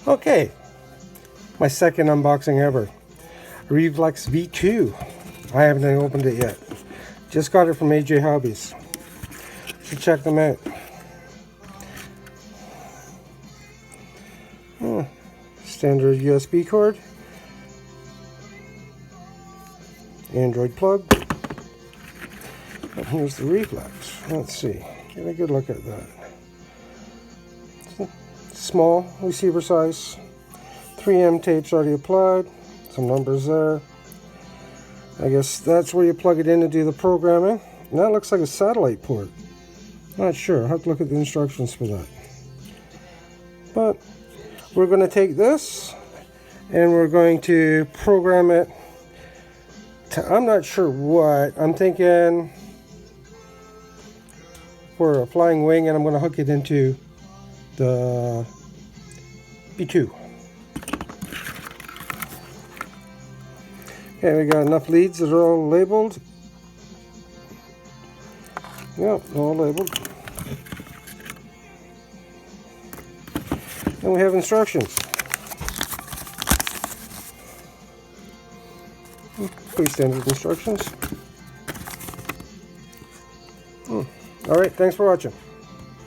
Okay, my second unboxing ever. Reflex V2. I haven't opened it yet. Just got it from AJ Hobbies. So check them out. Standard USB cord. Android plug. And here's the reflex. Let's see. Get a good look at that. Small receiver size. 3M tape's already applied. Some numbers there. I guess that's where you plug it in to do the programming. And that looks like a satellite port. Not sure. I'll have to look at the instructions for that. But we're going to take this and we're going to program it to, I'm not sure what. I'm thinking for a flying wing, and I'm going to hook it into the B2. Okay, we got enough leads that are all labeled. Yep, all labeled. And we have instructions. Pretty standard instructions. Alright, thanks for watching.